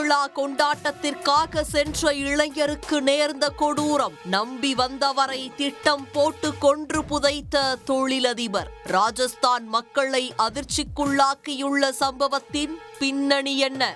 திருவிழா கொண்டாட்டத்திற்காக சென்ற இளைஞருக்கு நேர்ந்த கொடூரம். நம்பி வந்தவரை திட்டம் போட்டு கொன்று புதைத்த தொழிலதிபர். ராஜஸ்தான் மக்களை அதிர்ச்சிக்குள்ளாக்கியுள்ள சம்பவத்தின் பின்னணி என்ன?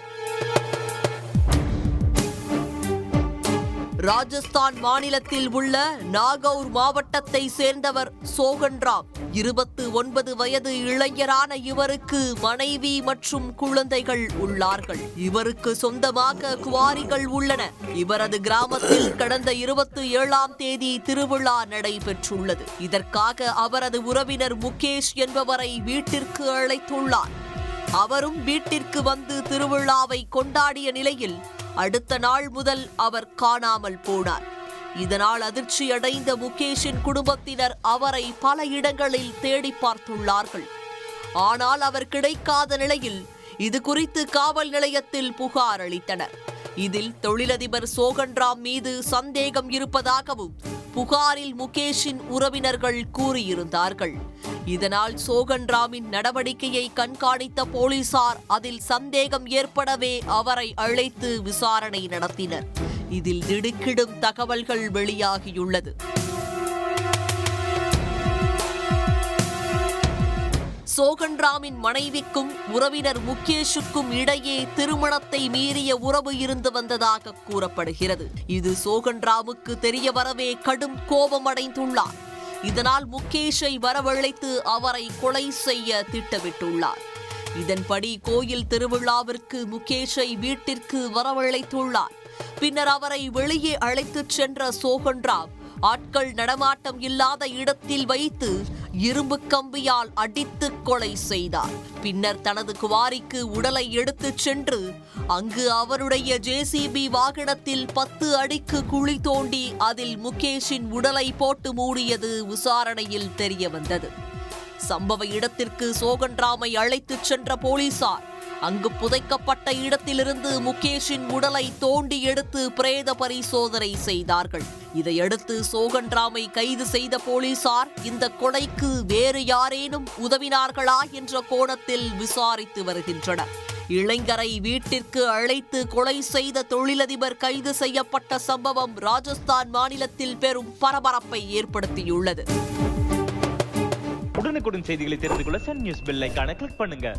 ராஜஸ்தான் மாநிலத்தில் உள்ள நாகௌர் மாவட்டத்தை சேர்ந்தவர் சோகன்ராம். 29 வயது இளைஞரான இவருக்கு மனைவி மற்றும் குழந்தைகள் உள்ளார்கள். இவருக்கு சொந்தமாக குவாரிகள் உள்ளன. இவரது கிராமத்தில் கடந்த 27ஆம் தேதி திருவிழா நடைபெற்றுள்ளது. இதற்காக அவரது உறவினர் முகேஷ் என்பவரை வீட்டிற்கு அழைத்துள்ளார். அவரும் வீட்டிற்கு வந்து திருவிழாவை கொண்டாடிய நிலையில் அடுத்த நாள் முதல் அவர் காணாமல் போனார். இதனால் அதிர்ச்சியடைந்த முகேஷின் குடும்பத்தினர் அவரை பல இடங்களில் தேடி பார்த்துள்ளார்கள். ஆனால் அவர் கிடைக்காத நிலையில் இது குறித்து காவல் நிலையத்தில் புகார் அளித்தனர். இதில் தொழிலதிபர் சோகன்ராம் மீது சந்தேகம் இருப்பதாகவும் புகாரில் முகேஷின் உறவினர்கள் கூறியிருந்தார்கள். இதனால் சோகன்ராமின் நடவடிக்கையை கண்காணித்த போலீசார் அதில் சந்தேகம் ஏற்படவே அவரை அழைத்து விசாரணை நடத்தினர். இதில் திடுக்கிடும் தகவல்கள் வெளியாகியுள்ளது. சோகன்ராமின் மனைவிக்கும் உறவினர் முகேஷுக்கும் இடையே திருமணத்தை மீறிய உறவு இருந்து வந்ததாக கூறப்படுகிறது. இது சோகன்ராமுக்கு தெரிய வரவே கடும் கோபமடைந்துள்ளார். இதனால் முகேஷை வரவழைத்து அவரை கொலை செய்ய திட்டமிட்டுள்ளார். இதன்படி கோயில் திருவிழாவிற்கு முகேஷை வீட்டிற்கு வரவழைத்துள்ளார். பின்னர் அவரை வெளியே அழைத்துச் சென்ற சோகன்ராம் ஆட்கள் நடமாட்டம் இல்லாத இடத்தில் வைத்து இரும்பு கம்பியால் அடித்து கொலை செய்தார். பின்னர் தனது குவாரிக்கு உடலை எடுத்துச் சென்று அங்கு அவருடைய ஜேசிபி வாகனத்தில் 10 அடிக்கு குழி தோண்டி அதில் முகேஷின் உடலை போட்டு மூடியது விசாரணையில் தெரிய வந்தது. சம்பவ இடத்திற்கு சோகன்ராமை அழைத்துச் சென்ற போலீசார் அங்கு புதைக்கப்பட்ட இடத்திலிருந்து முகேஷின் உடலை தோண்டி எடுத்து பிரேத பரிசோதனை செய்தார்கள். இதையடுத்து சோகன்ராமை கைது செய்த போலீசார் இந்த கொலைக்கு வேறு யாரேனும் உதவினார்களா என்ற கோணத்தில் விசாரித்து வருகின்றனர். இளைஞரை வீட்டிற்கு அழைத்து கொலை செய்த தொழிலதிபர் கைது செய்யப்பட்ட சம்பவம் ராஜஸ்தான் மாநிலத்தில் பெரும் பரபரப்பை ஏற்படுத்தியுள்ளது. உடனுக்குடன் செய்திகளை தெரிந்து கொள்ள சன் நியூஸ் பெல் ஐகானை கிளிக் பண்ணுங்க.